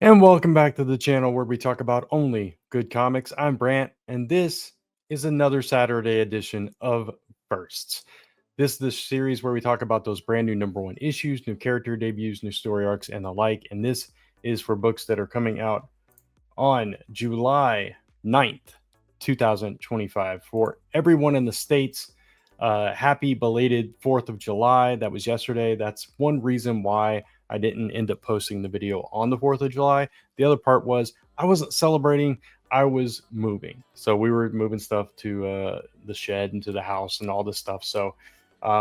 And welcome back to the channel where we talk about only good comics. I'm Brant, and this is another Saturday edition of Firsts. This is the series where we talk about those brand new number one issues, new character debuts, new story arcs, and the like. And this is for books that are coming out on July 9th, 2025. For everyone in the States, happy belated 4th of July. That was yesterday. That's one reason why I didn't end up posting the video on the 4th of July. The other part was I wasn't celebrating, I was moving. So we were moving stuff to the shed and to the house and all this stuff. So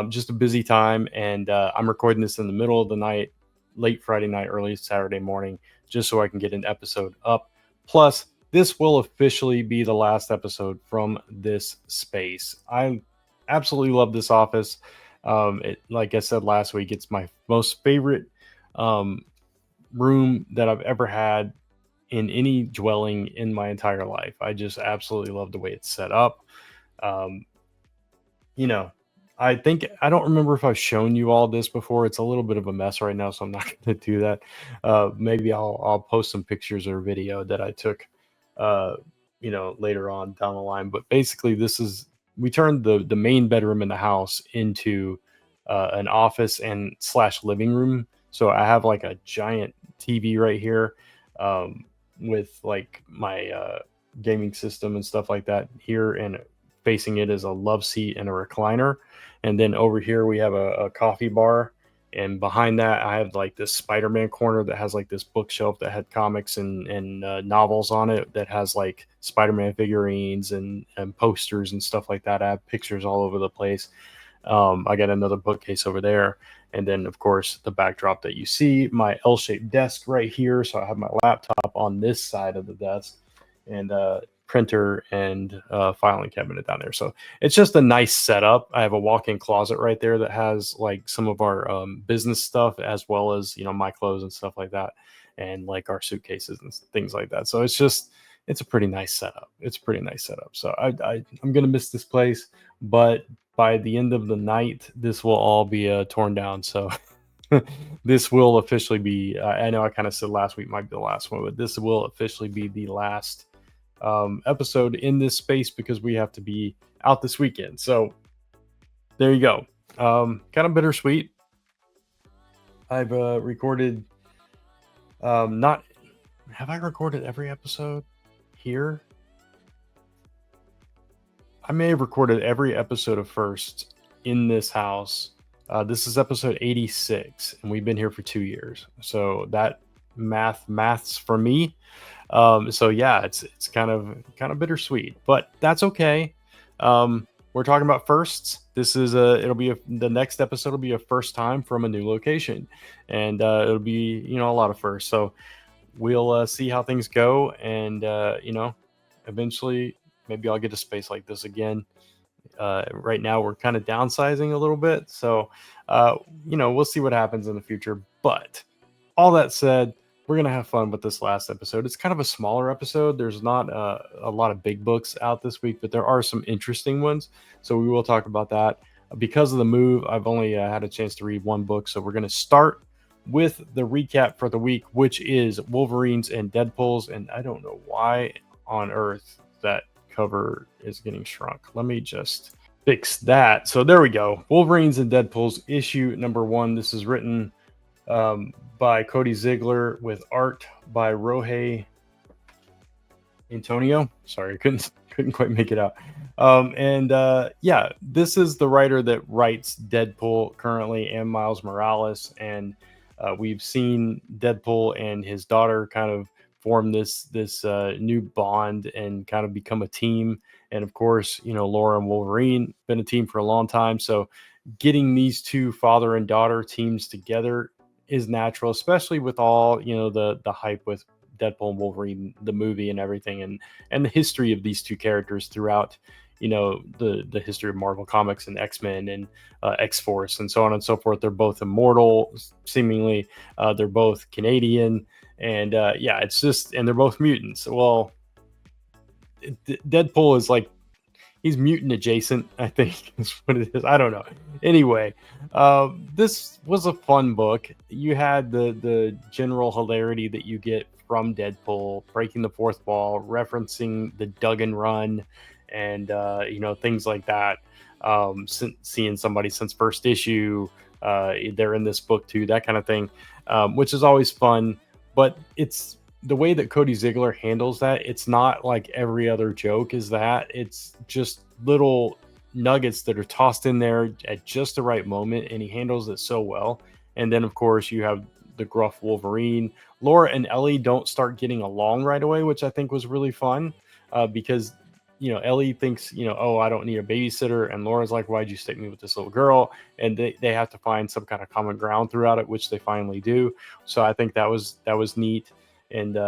just a busy time. And I'm recording this in the middle of the night, late Friday night, early Saturday morning, just so I can get an episode up. Plus, this will officially be the last episode from this space. I absolutely love this office. Like I said last week, it's my most favorite room that I've ever had in any dwelling in my entire life. I just absolutely love the way it's set up. Um, you know, I think I don't remember if I've shown you all this before. It's a little bit of a mess right now, so I'm not going to do that. Maybe I'll post some pictures or video that I took, uh, later on down the line. But basically, we turned the main bedroom in the house into an office and slash living room. So I have like a giant TV right here, with like my gaming system and stuff like that here, and facing it is a love seat and a recliner. And then over here we have a coffee bar, and behind that I have like this Spider-Man corner that has like this bookshelf that had comics and novels on it, that has like Spider-Man figurines and posters and stuff like that. I have pictures all over the place. I got another bookcase over there. And then, of course, the backdrop that you see, my L-shaped desk right here. So I have my laptop on this side of the desk, and printer and filing cabinet down there. So it's just a nice setup. I have a walk-in closet right there that has like some of our business stuff, as well as, my clothes and stuff like that, and like our suitcases and things like that. So it's a pretty nice setup. So I'm going to miss this place, but by the end of the night, this will all be torn down. So this will officially be, I know I kind of said last week might be the last one, but this will officially be the last episode in this space, because we have to be out this weekend. So there you go. Kind of bittersweet. I've recorded, not, have I recorded every episode here? I may have recorded every episode of First in this house. This is episode 86, and we've been here for 2 years. So that maths for me. So yeah, it's kind of bittersweet, but that's okay. We're talking about firsts. This is the next episode will be a first time from a new location, and it'll be a lot of firsts. So we'll see how things go, and eventually maybe I'll get a space like this again. Right now we're kind of downsizing a little bit, so we'll see what happens in the future. But all that said, we're gonna have fun with this last episode. It's kind of a smaller episode. There's not a lot of big books out this week, but there are some interesting ones, so we will talk about that. Because of the move, I've only had a chance to read one book, so we're going to start with the recap for the week, which is Wolverines and Deadpools. And I don't know why on earth that cover is getting shrunk. Let me just fix that. So there we go. Wolverines and Deadpools, issue number 1. This is written by Cody Ziegler with art by Rohei Antonio. Sorry, I couldn't quite make it out. This is the writer that writes Deadpool currently, and Miles Morales. And we've seen Deadpool and his daughter kind of form this new bond and kind of become a team. And of course, Laura and Wolverine been a team for a long time. So getting these two father and daughter teams together is natural, especially with all the hype with Deadpool and Wolverine, the movie and everything, and the history of these two characters throughout the history of Marvel Comics and X-Men and X-Force and so on and so forth. They're both immortal, seemingly. They're both Canadian, and it's just, and they're both mutants. Well, Deadpool is like, he's mutant adjacent, I think is what it is. I don't know. Anyway, this was a fun book. You had the general hilarity that you get from Deadpool, breaking the fourth wall, referencing the Duggan run, and things like that. Seeing somebody since first issue, they're in this book too, that kind of thing, which is always fun. But it's the way that Cody Ziegler handles that. It's not like every other joke is that. It's just little nuggets that are tossed in there at just the right moment, and he handles it so well. And then, of course, you have the gruff Wolverine. Laura and Ellie don't start getting along right away, which I think was really fun, because Ellie thinks, oh, I don't need a babysitter. And Laura's like, why'd you stick me with this little girl? And they have to find some kind of common ground throughout it, which they finally do. So I think that was neat. And,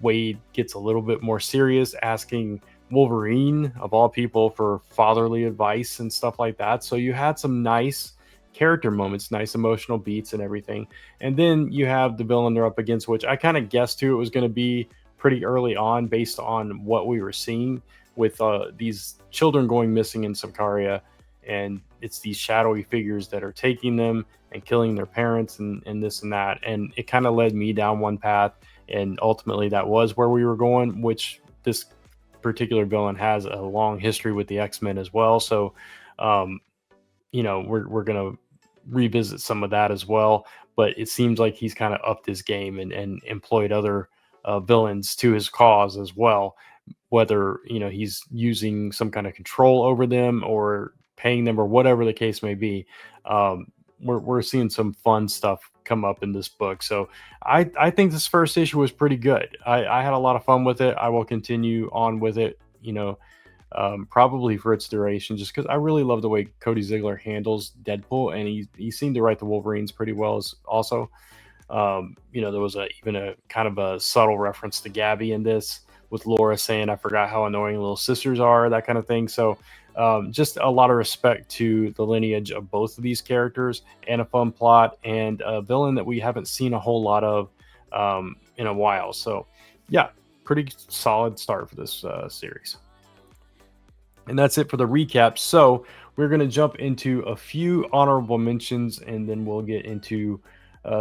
Wade gets a little bit more serious, asking Wolverine, of all people, for fatherly advice and stuff like that. So you had some nice character moments, nice emotional beats and everything. And then you have the villain they're up against, which I kind of guessed who it was going to be pretty early on based on what we were seeing with these children going missing in Samaria. And it's these shadowy figures that are taking them and killing their parents and this and that. And it kind of led me down one path. And ultimately that was where we were going, which this particular villain has a long history with the X-Men as well. So, we're going to revisit some of that as well. But it seems like he's kind of upped his game and employed other villains to his cause as well, whether he's using some kind of control over them or paying them or whatever the case may be. We're seeing some fun stuff come up in this book, so I think this first issue was pretty good. I had a lot of fun with it. I will continue on with it, probably for its duration, just because I really love the way Cody Ziegler handles Deadpool, and he seemed to write the Wolverines pretty well also. There was even a kind of a subtle reference to Gabby in this, with Laura saying, I forgot how annoying little sisters are, that kind of thing. So just a lot of respect to the lineage of both of these characters, and a fun plot, and a villain that we haven't seen a whole lot of in a while. So yeah, pretty solid start for this series. And that's it for the recap. So we're going to jump into a few honorable mentions, and then we'll get into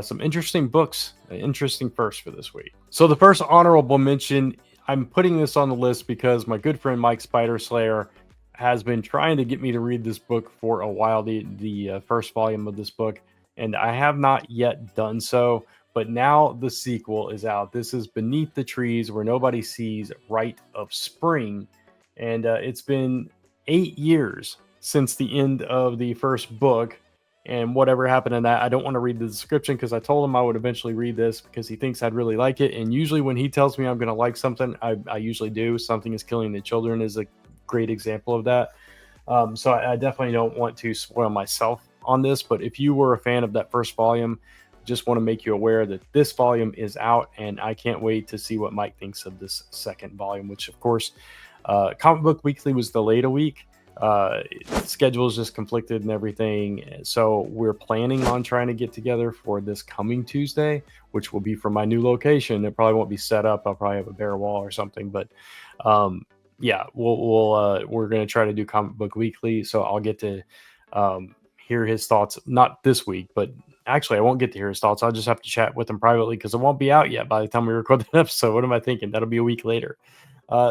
some interesting books, interesting first for this week. So the first honorable mention, I'm putting this on the list because my good friend Mike Spider Slayer has been trying to get me to read this book for a while, the first volume of this book, and I have not yet done so. But now the sequel is out. This is Beneath the Trees Where Nobody Sees, Rite of Spring. And it's been 8 years since the end of the first book. And whatever happened in that, I don't want to read the description, because I told him I would eventually read this because he thinks I'd really like it. And usually when he tells me I'm going to like something, I usually do. Something is Killing the Children is a great example of that. So I definitely don't want to spoil myself on this. But if you were a fan of that first volume, just want to make you aware that this volume is out, and I can't wait to see what Mike thinks of this second volume, which, of course, Comic Book Weekly was delayed a week. Schedules just conflicted and everything, so we're planning on trying to get together for this coming Tuesday, which will be from my new location. It probably won't be set up. I'll probably have a bare wall or something, but yeah, we're going to try to do Comic Book Weekly, so I'll get to hear his thoughts, not this week, but actually I won't get to hear his thoughts. I'll just have to chat with him privately, because it won't be out yet by the time we record the episode. What am I thinking? That'll be a week later.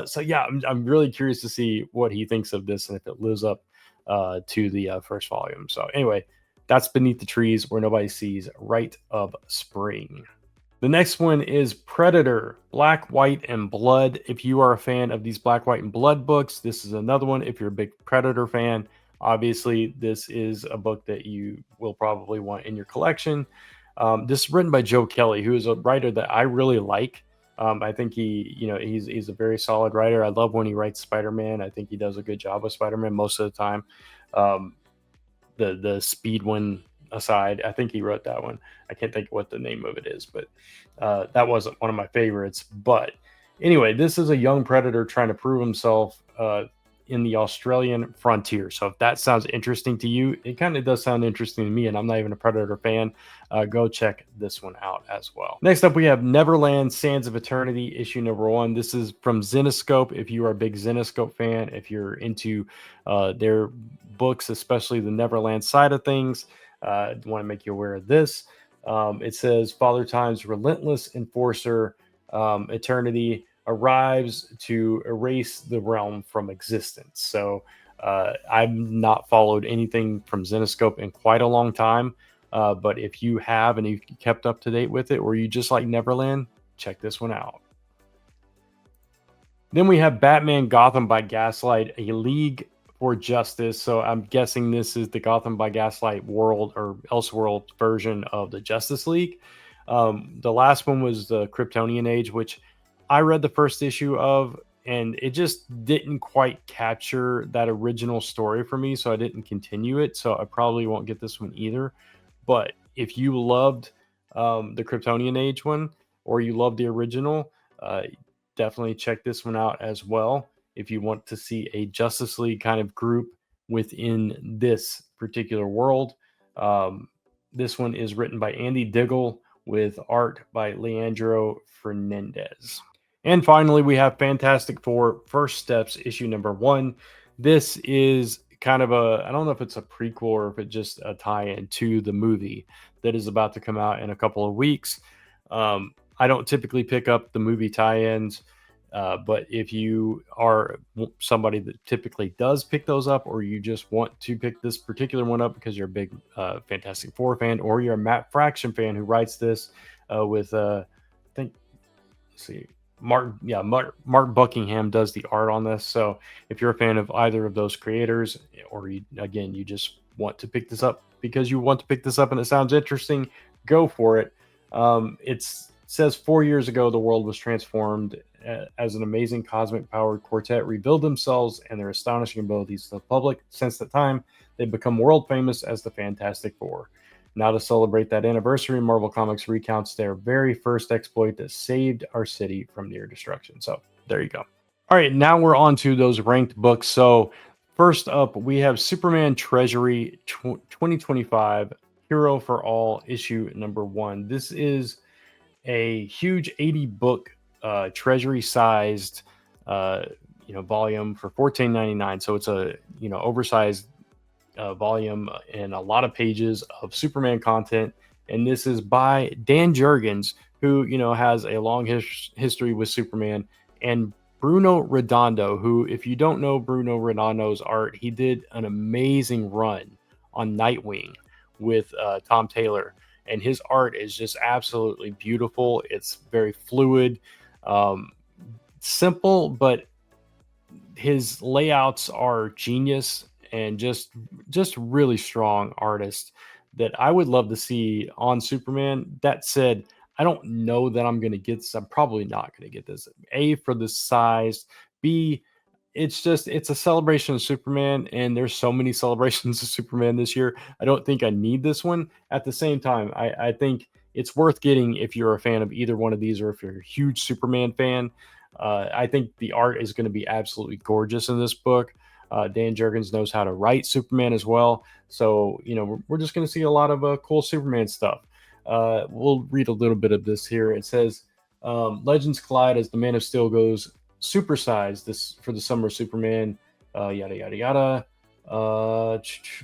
So yeah, I'm really curious to see what he thinks of this, and if it lives up to the first volume. So anyway, that's Beneath the Trees Where Nobody Sees, Rite of Spring. The next one is Predator, Black, White, and Blood. If you are a fan of these Black, White, and Blood books, this is another one. If you're a big Predator fan, obviously this is a book that you will probably want in your collection. This is written by Joe Kelly, who is a writer that I really like. I think he's a very solid writer. I love when he writes Spider-Man. I think he does a good job with Spider-Man most of the time. The Speed one aside, I think he wrote that one. I can't think of what the name of it is, but that wasn't one of my favorites. But anyway, this is a young Predator trying to prove himself in the Australian frontier. So if that sounds interesting to you, it kind of does sound interesting to me, and I'm not even a Predator fan. Go check this one out as well. Next up, we have Neverland Sands of Eternity, issue number 1. This is from Zenescope. If you are a big Zenescope fan, if you're into their books, especially the Neverland side of things, I want to make you aware of this. It says Father Time's relentless enforcer, Eternity, arrives to erase the realm from existence. So I've not followed anything from Zenescope in quite a long time. But if you have and you kept up to date with it, or you just like Neverland, check this one out. Then we have Batman Gotham by Gaslight, a League for Justice. So I'm guessing this is the Gotham by Gaslight world or Elseworld version of the Justice League. The last one was the Kryptonian Age, which I read the first issue of, and it just didn't quite capture that original story for me, so I didn't continue it. So I probably won't get this one either. But if you loved the Kryptonian Age one, or you loved the original, definitely check this one out as well if you want to see a Justice League kind of group within this particular world. This one is written by Andy Diggle with art by Leandro Fernandez. And finally, we have Fantastic Four First Steps, issue number 1. This is kind of I don't know if it's a prequel or if it's just a tie-in to the movie that is about to come out in a couple of weeks. I don't typically pick up the movie tie-ins, but if you are somebody that typically does pick those up, or you just want to pick this particular one up because you're a big Fantastic Four fan, or you're a Matt Fraction fan who writes this with, I think, let's see, Mark Buckingham does the art on this. So if you're a fan of either of those creators, or you just want to pick this up because you want to pick this up and it sounds interesting, go for it. It says 4 years ago, the world was transformed as an amazing cosmic powered quartet revealed themselves and their astonishing abilities to the public. Since that time, they've become world famous as the Fantastic Four. Now, to celebrate that anniversary, Marvel Comics recounts their very first exploit that saved our city from near destruction. So there you go. All right, now we're on to those ranked books. So first up, we have Superman Treasury 2025 Hero for All, issue number 1. This is a huge 80 book treasury sized volume for $14.99. So it's a oversized volume and a lot of pages of Superman content. And this is by Dan Jurgens, who has a long history with Superman, and Bruno Redondo, who, if you don't know Bruno Redondo's art, he did an amazing run on Nightwing with Tom Taylor. And his art is just absolutely beautiful. It's very fluid, simple, but his layouts are genius, and just really strong artist that I would love to see on Superman. That said, I don't know that I'm going to get this. I'm probably not going to get this. A, for the size. B, it's a celebration of Superman, and there's so many celebrations of Superman this year. I don't think I need this one. At the same time, I think it's worth getting if you're a fan of either one of these, or if you're a huge Superman fan. I think the art is going to be absolutely gorgeous in this book. Dan Jurgens knows how to write Superman as well. So, we're just going to see a lot of cool Superman stuff. We'll read a little bit of this here. It says, legends collide as the Man of Steel goes supersized this for the summer of Superman, yada, yada, yada.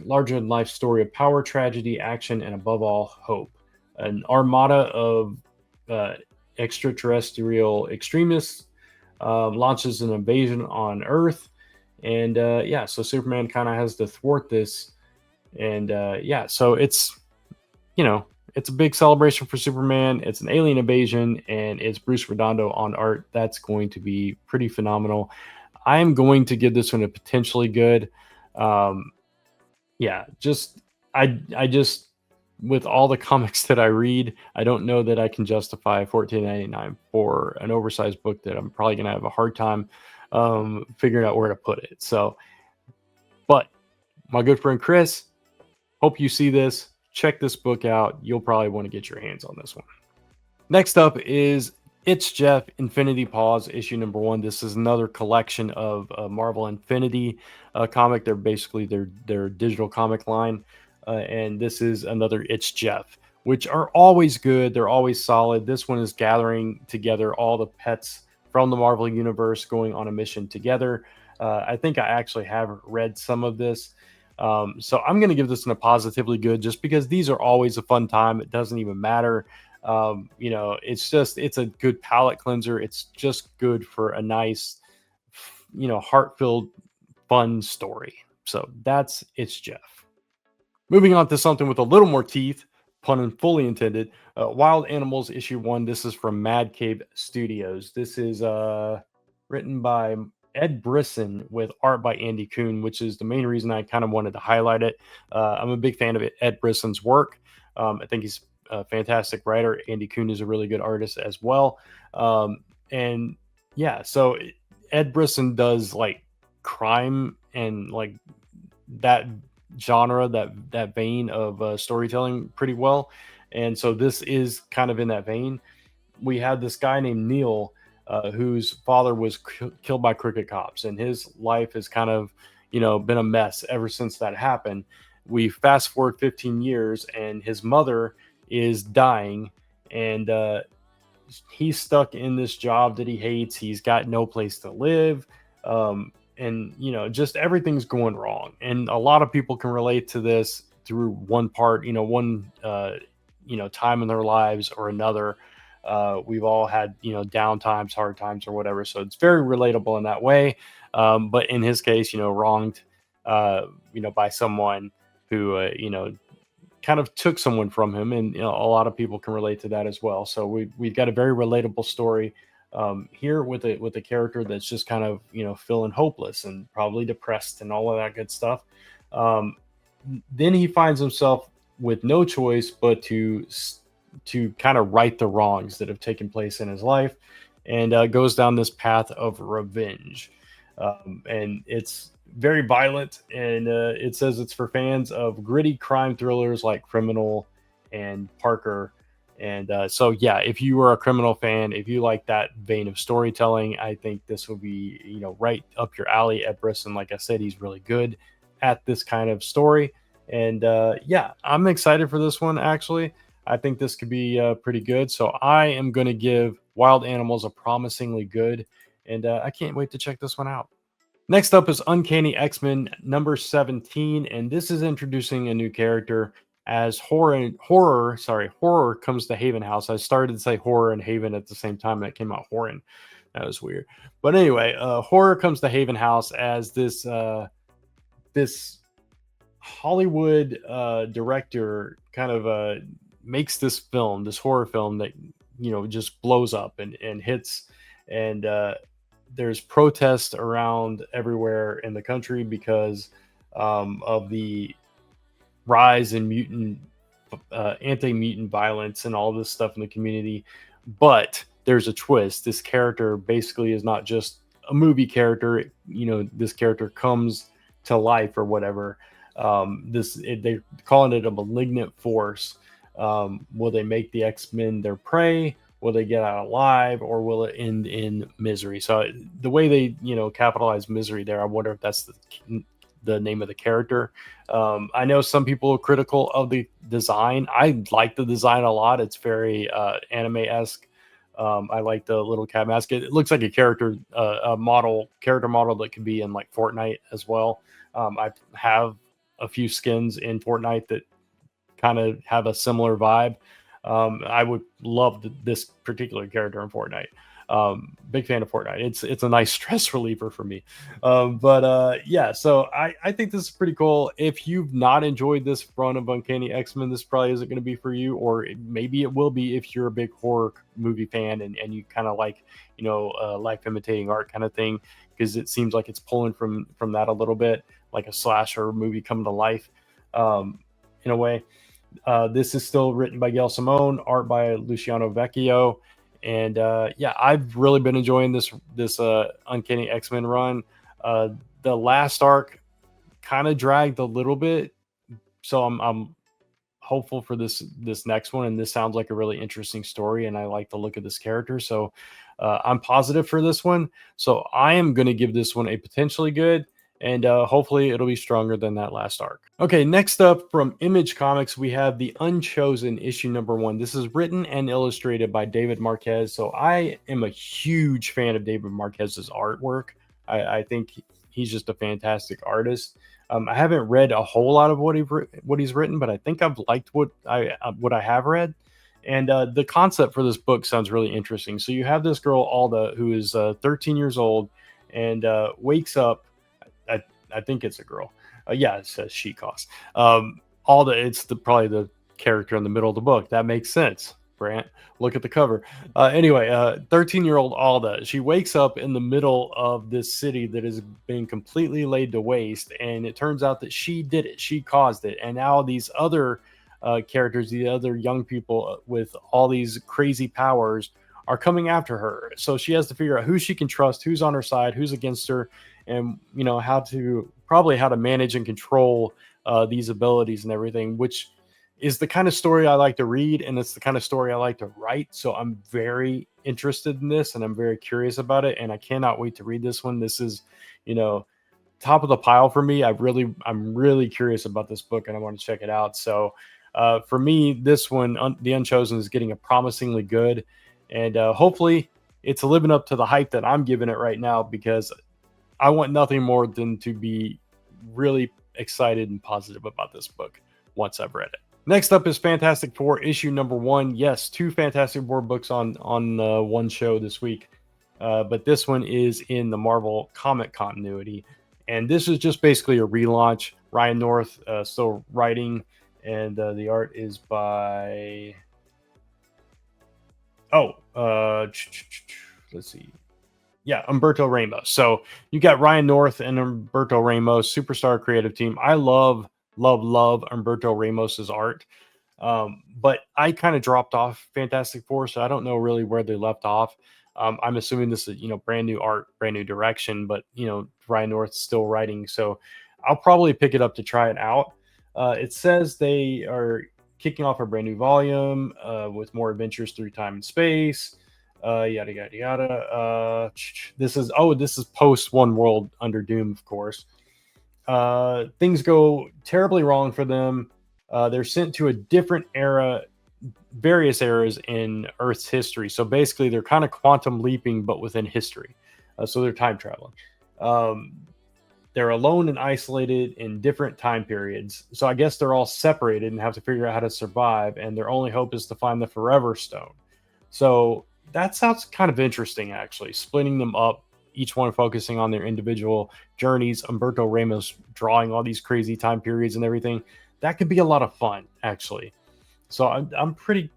Larger than life story of power, tragedy, action, and above all, hope. An armada of extraterrestrial extremists launches an invasion on Earth. And so Superman kind of has to thwart this. And so it's a big celebration for Superman. It's an alien invasion, and it's Bruce Redondo on art. That's going to be pretty phenomenal. I am going to give this one a potentially good. I just with all the comics that I read, I don't know that I can justify $14.99 for an oversized book that I'm probably going to have a hard time figuring out where to put it. So, but my good friend Chris, hope you see this. Check this book out. You'll probably want to get your hands on this one. Next up is It's Jeff, Infinity Paws, issue number one. This is another collection of Marvel Infinity comic. They're basically their digital comic line, and this is another It's Jeff, which are always good. They're always solid. This one is gathering together all the pets from the Marvel universe going on a mission together. I think I actually have read some of this. So I'm going to give this one a positively good just because these are always a fun time. It doesn't even matter. It's a good palate cleanser. It's just good for a nice, heart-filled, fun story. So that's It's Jeff. Moving on to something with a little more teeth, pun and fully intended. Wild Animals issue one. This is from Mad Cave Studios. This is written by Ed Brisson with art by Andy Kuhn, which is the main reason I kind of wanted to highlight it. I'm a big fan of Ed Brisson's work. I think he's a fantastic writer. Andy Kuhn is a really good artist as well. And yeah, so Ed Brisson does like crime and like that genre, that vein of storytelling pretty well. And so this is kind of in that vein. We have this guy named Neil, whose father was killed by crooked cops, and his life has kind of, been a mess ever since that happened. We fast forward 15 years, and his mother is dying, and he's stuck in this job that he hates. He's got no place to live. And just everything's going wrong, and a lot of people can relate to this through one part, one time in their lives or another. We've all had down times, hard times, or whatever, so it's very relatable in that way. But in his case, wronged by someone who kind of took someone from him, and a lot of people can relate to that as well. So we've got a very relatable story here with a character that's just kind of feeling hopeless and probably depressed and all of that good stuff. Then he finds himself with no choice but to kind of right the wrongs that have taken place in his life, and goes down this path of revenge. And it's very violent, and it says it's for fans of gritty crime thrillers like Criminal and Parker. And so, yeah, if you are a Criminal fan, if you like that vein of storytelling, I think this will be, right up your alley. Ed Brisson, like I said, he's really good at this kind of story. And yeah, I'm excited for this one, actually. I think this could be pretty good. So I am going to give Wild Animals a promisingly good, and I can't wait to check this one out. Next up is Uncanny X-Men number 17, and this is introducing a new character as horror comes to Haven House. I started to say horror and Haven at the same time, and it came out Horan. That was weird. But anyway, horror comes to Haven House as this Hollywood director kind of makes this horror film that just blows up and hits, and there's protests around everywhere in the country because of the rise in anti-mutant violence and all this stuff in the community. But there's a twist. This character basically is not just a movie character. This character comes to life or whatever. They're calling it a malignant force. Will they make the X-Men their prey? Will they get out alive, or will it end in misery? So the way they, capitalize misery there, I wonder if that's the name of the character. I know some people are critical of the design. I like the design a lot. It's very anime-esque. I like the little cat mask. It looks like a character model that could be in like Fortnite as well. I have a few skins in Fortnite that kind of have a similar vibe. I would love this particular character in Fortnite. Big fan of Fortnite. It's a nice stress reliever for me. Yeah, so I think this is pretty cool. If you've not enjoyed this run of Uncanny X-Men, this probably isn't going to be for you, or maybe it will be if you're a big horror movie fan and you kind of like, life imitating art kind of thing, because it seems like it's pulling from that a little bit, like a slasher movie coming to life, in a way. This is still written by Gail Simone, art by Luciano Vecchio, and yeah, I've really been enjoying this Uncanny X-Men run. The last arc kind of dragged a little bit, so I'm hopeful for this next one, and this sounds like a really interesting story, and I like the look of this character. So I'm positive for this one. So I am going to give this one a potentially good, and hopefully it'll be stronger than that last arc. Okay, next up from Image Comics, we have the Unchosen issue number 1. This is written and illustrated by David Marquez. So I am a huge fan of David Marquez's artwork. I think he's just a fantastic artist. I haven't read a whole lot of what he's written, but I think I've liked what I have read. And the concept for this book sounds really interesting. So you have this girl Alda who is 13 years old and wakes up. I think it's a girl. Yeah, it says she cost. Alda, it's probably the character in the middle of the book. That makes sense. Brant, look at the cover. Anyway, 13-year-old Alda, she wakes up in the middle of this city that has been completely laid to waste, and it turns out that she did it. She caused it, and now these other characters, the other young people with all these crazy powers, are coming after her. So she has to figure out who she can trust, who's on her side, who's against her, and how to manage and control these abilities and everything, which is the kind of story I like to read, and it's the kind of story I like to write. So I'm very interested in this, and I'm very curious about it, and I cannot wait to read this one. This is, top of the pile for me. I'm really curious about this book, and I want to check it out. So for me, this one, The Unchosen, is getting a promisingly good, and hopefully it's living up to the hype that I'm giving it right now, because I want nothing more than to be really excited and positive about this book once I've read it. Next up is Fantastic Four issue number 1. Yes, 2 Fantastic Four books on one show this week, but this one is in the Marvel comic continuity, and this is just basically a relaunch. Ryan North still writing, and the art is by let's see. Yeah, Humberto Ramos. So you got Ryan North and Humberto Ramos, superstar creative team. I love Humberto Ramos's art. But I kind of dropped off Fantastic Four, so I don't know really where they left off. I'm assuming this is, brand new art, brand new direction, but, Ryan North's still writing. So I'll probably pick it up to try it out. It says they are kicking off a brand new volume with more adventures through time and space. Yada yada yada. This is post One World Under Doom, of course. Things go terribly wrong for them. They're sent to a different era, various eras in Earth's history. So basically, they're kind of quantum leaping, but within history. So they're time traveling. They're alone and isolated in different time periods. So I guess they're all separated and have to figure out how to survive. And their only hope is to find the Forever Stone. So that sounds kind of interesting, actually, splitting them up, each one focusing on their individual journeys. Humberto Ramos drawing all these crazy time periods and everything. That could be a lot of fun, actually. So I'm pretty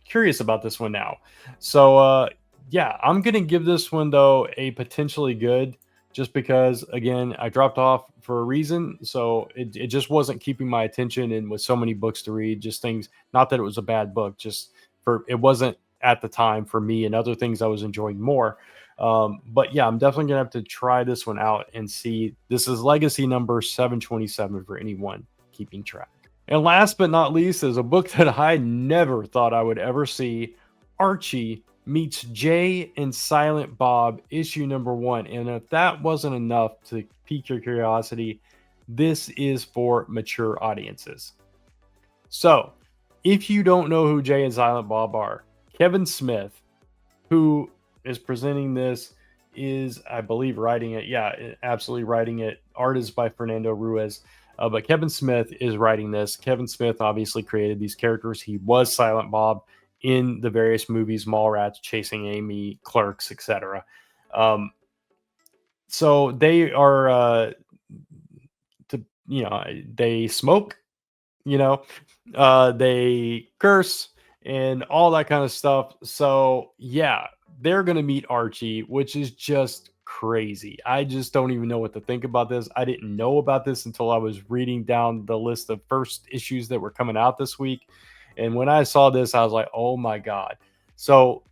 curious about this one now. So yeah, I'm gonna give this one though a potentially good, just because again I dropped off for a reason. So it just wasn't keeping my attention, and with so many books to read, just things. Not that it was a bad book, just it wasn't at the time for me, and other things I was enjoying more. But yeah, I'm definitely gonna have to try this one out and see. This is legacy number 727 for anyone keeping track. And last but not least is a book that I never thought I would ever see. Archie meets Jay and Silent Bob, issue number 1. And if that wasn't enough to pique your curiosity, this is for mature audiences. So if you don't know who Jay and Silent Bob are, Kevin Smith, who is presenting this, is, I believe, writing it. Yeah, absolutely writing it. Art is by Fernando Ruiz. But Kevin Smith is writing this. Kevin Smith obviously created these characters. He was Silent Bob in the various movies, Mallrats, Chasing Amy, Clerks, etc. So they are, they smoke, they curse, and all that kind of stuff. So yeah, they're going to meet Archie, which is just crazy. I just don't even know what to think about this. I didn't know about this until I was reading down the list of first issues that were coming out this week. And when I saw this, I was like, oh my God. So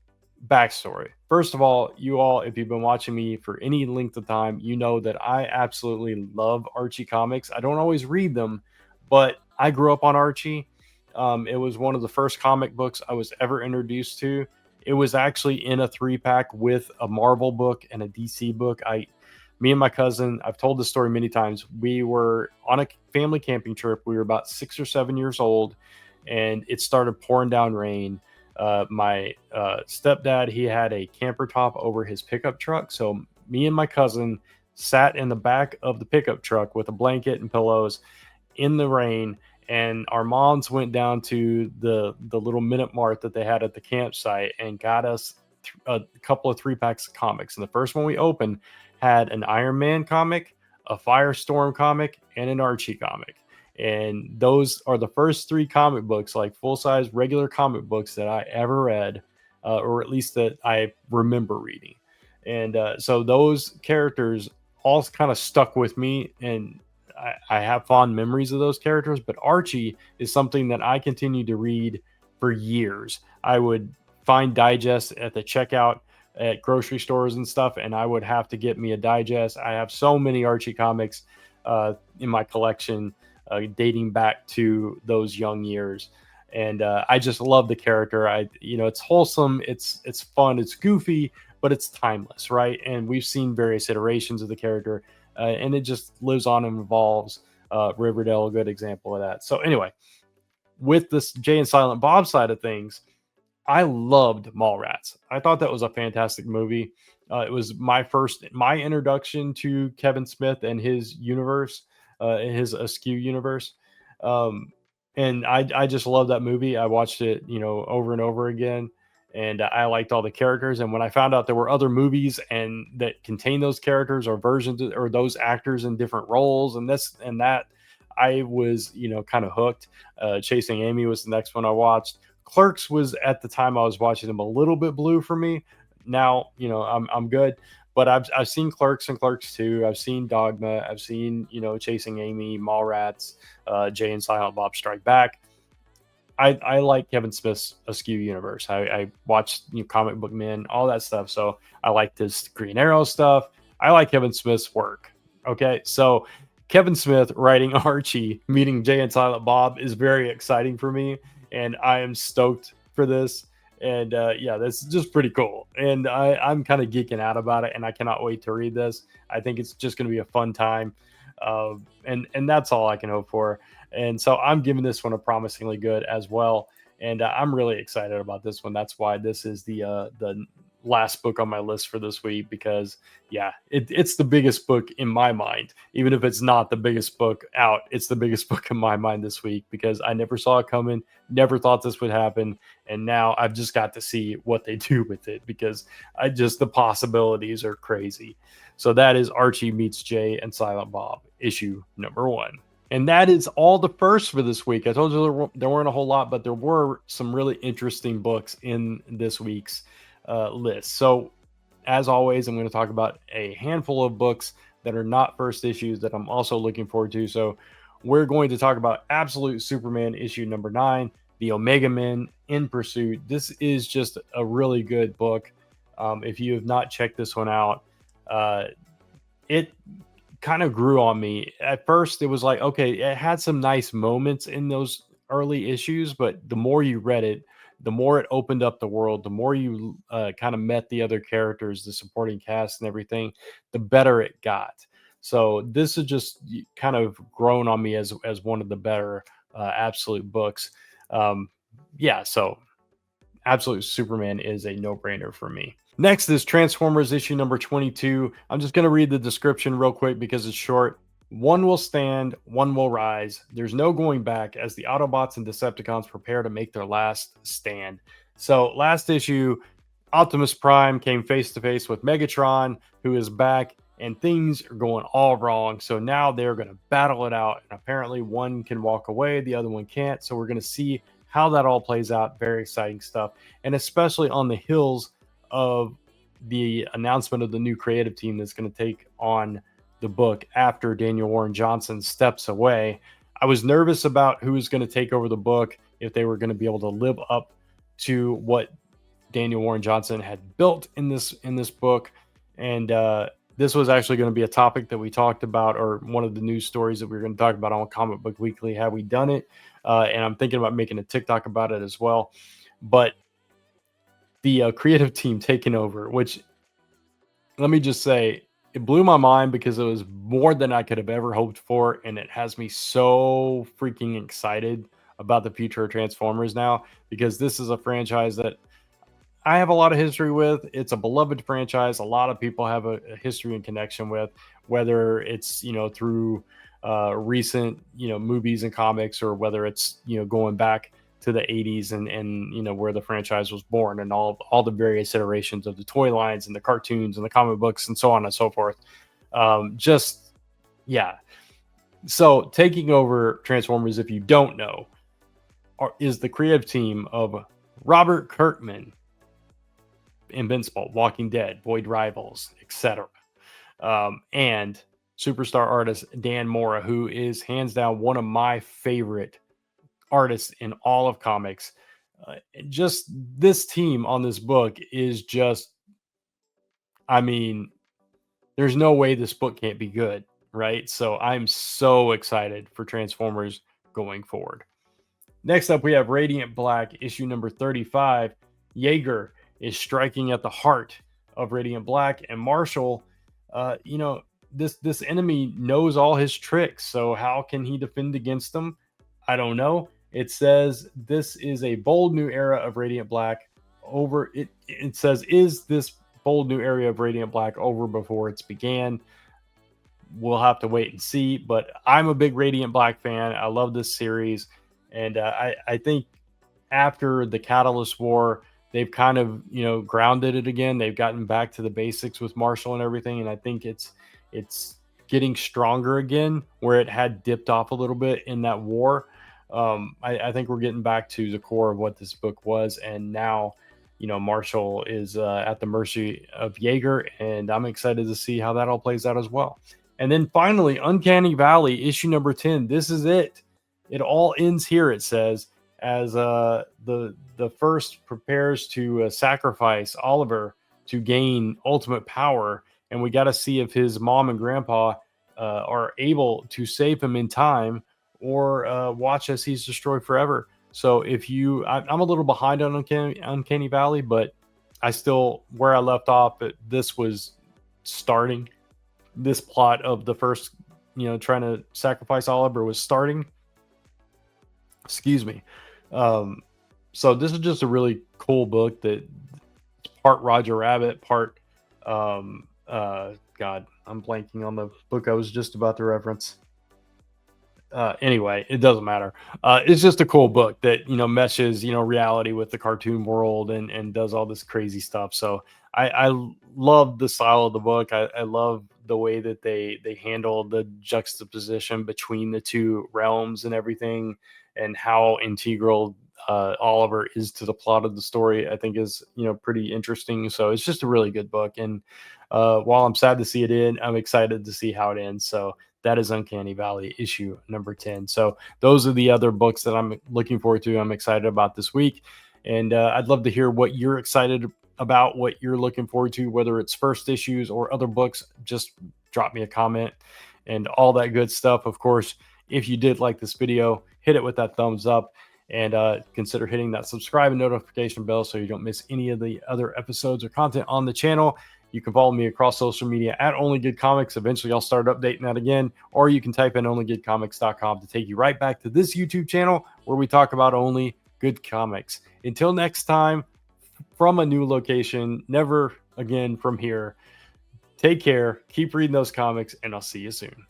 backstory. First of all, you all, if you've been watching me for any length of time, you know that I absolutely love Archie comics. I don't always read them, but I grew up on Archie. It was one of the first comic books I was ever introduced to. It was actually in a 3-pack with a Marvel book and a DC book. Me and my cousin, I've told this story many times. We were on a family camping trip. We were about 6 or 7 years old, and it started pouring down rain. My stepdad, he had a camper top over his pickup truck. So me and my cousin sat in the back of the pickup truck with a blanket and pillows in the rain, and our moms went down to the little Minute Mart that they had at the campsite and got us a couple of 3-packs of comics. And the first one we opened had an Iron Man comic, a Firestorm comic, and an Archie comic. And those are the first 3 comic books, like full-size regular comic books, that I ever read, or at least that I remember reading. And so those characters all kind of stuck with me, and I have fond memories of those characters. But Archie is something that I continue to read for years. I would find digests at the checkout at grocery stores and stuff, and I would have to get me a digest. I have so many Archie comics in my collection, dating back to those young years, and I just love the character. It's wholesome, it's fun, it's goofy, but it's timeless, right? And we've seen various iterations of the character, and it just lives on and evolves. Riverdale, a good example of that. So anyway, with this Jay and Silent Bob side of things, I loved Mallrats. I thought that was a fantastic movie. It was my introduction to Kevin Smith and his universe, his Askew universe. And I just love that movie. I watched it, over and over again, and I liked all the characters. And when I found out there were other movies and that contain those characters or versions or those actors in different roles and this and that, I was, kind of hooked. Chasing Amy was the next one I watched. Clerks was, at the time I was watching them, a little bit blue for me. Now, I'm good, but I've seen Clerks and Clerks 2. I've seen Dogma. I've seen, Chasing Amy, Mallrats, Jay and Silent Bob Strike Back. I like Kevin Smith's Askew universe. I watched Comic Book Men, all that stuff. So I like this Green Arrow stuff. I like Kevin Smith's work. Okay, so Kevin Smith writing Archie, meeting Jay and Silent Bob is very exciting for me, and I am stoked for this. And that's just pretty cool. And I'm kind of geeking out about it, and I cannot wait to read this. I think it's just going to be a fun time. And that's all I can hope for. And so I'm giving this one a promisingly good as well. And I'm really excited about this one. That's why this is the last book on my list for this week, because it's the biggest book in my mind. Even if it's not the biggest book out, it's the biggest book in my mind this week, because I never saw it coming, never thought this would happen, and now I've just got to see what they do with it, because the possibilities are crazy. So that is Archie Meets Jay and Silent Bob, issue number 1. And that is all the first for this week. I told you there weren't a whole lot, but there were some really interesting books in this week's list. So as always, I'm going to talk about a handful of books that are not first issues that I'm also looking forward to. So we're going to talk about Absolute Superman issue number 9, The Omega Men in Pursuit. This is just a really good book. If you have not checked this one out, it kind of grew on me. At first, it was like, okay, it had some nice moments in those early issues, but the more you read it, the more it opened up the world, the more you kind of met the other characters, the supporting cast and everything, the better it got. So this has just kind of grown on me as one of the better Absolute books. So Absolute Superman is a no-brainer for me. Next is Transformers issue number 22. I'm just going to read the description real quick because it's short. One will stand, one will rise. There's no going back as the Autobots and Decepticons prepare to make their last stand. So last issue, Optimus Prime came face to face with Megatron, who is back, and things are going all wrong. So now they're going to battle it out. And apparently one can walk away, the other one can't. So we're going to see how that all plays out. Very exciting stuff. And especially on the heels of the announcement of the new creative team that's going to take on the book after Daniel Warren Johnson steps away. I was nervous about who was going to take over the book, if they were going to be able to live up to what Daniel Warren Johnson had built in this book. And this was actually going to be a topic that we talked about, or one of the news stories that we were going to talk about on Comic Book Weekly had we done it. And I'm thinking about making a TikTok about it as well. But the creative team taking over, which, let me just say, it blew my mind because it was more than I could have ever hoped for, and it has me so freaking excited about the future of Transformers now, because this is a franchise that I have a lot of history with. It's a beloved franchise. A lot of people have a history and connection with, whether it's, through recent, movies and comics, or whether it's, going back to the 80s and where the franchise was born, and all the various iterations of the toy lines and the cartoons and the comic books and so on and so forth. Just, yeah. So taking over Transformers, if you don't know, is the creative team of Robert Kirkman, Invincible, Walking Dead, Void Rivals, etc. And superstar artist Dan Mora, who is hands down one of my favorite artists in all of comics. Just this team on this book is just, I mean, there's no way this book can't be good, right? So I'm so excited for Transformers going forward. Next up, we have Radiant Black, issue number 35. Jaeger is striking at the heart of Radiant Black, and Marshall, this enemy knows all his tricks. So how can he defend against them? I don't know. It says this is a bold new era of Radiant Black. It says, is this bold new era of Radiant Black over before it's began? We'll have to wait and see. But I'm a big Radiant Black fan. I love this series, and I think after the Catalyst War, they've kind of grounded it again. They've gotten back to the basics with Marshall and everything, and I think it's getting stronger again, where it had dipped off a little bit in that war. I think we're getting back to the core of what this book was, and now Marshall is at the mercy of Jaeger, and I'm excited to see how that all plays out as well. And then finally, Uncanny Valley, issue number 10. This is it. It all ends here, it says, as the first prepares to sacrifice Oliver to gain ultimate power, and we got to see if his mom and grandpa are able to save him in time, or watch as he's destroyed forever. So I'm a little behind on Uncanny Valley, but I still, where I left off, this was starting. This plot of the first, trying to sacrifice Oliver was starting. Excuse me. So this is just a really cool book that part Roger Rabbit, part God, I'm blanking on the book I was just about to reference. Anyway, it doesn't matter. It's just a cool book that meshes reality with the cartoon world, and does all this crazy stuff. So I love the style of the book. I love the way that they handle the juxtaposition between the two realms and everything, and how integral Oliver is to the plot of the story. I think is pretty interesting. So it's just a really good book, and while I'm sad to see it end, I'm excited to see how it ends. So that is Uncanny Valley issue number 10. So those are the other books that I'm looking forward to. I'm excited about this week, and I'd love to hear what you're excited about, what you're looking forward to, whether it's first issues or other books. Just drop me a comment and all that good stuff. Of course, if you did like this video, hit it with that thumbs up, and consider hitting that subscribe and notification bell so you don't miss any of the other episodes or content on the channel. You can follow me across social media at Only Good Comics. Eventually, I'll start updating that again. Or you can type in onlygoodcomics.com to take you right back to this YouTube channel where we talk about only good comics. Until next time, from a new location, never again from here. Take care, keep reading those comics, and I'll see you soon.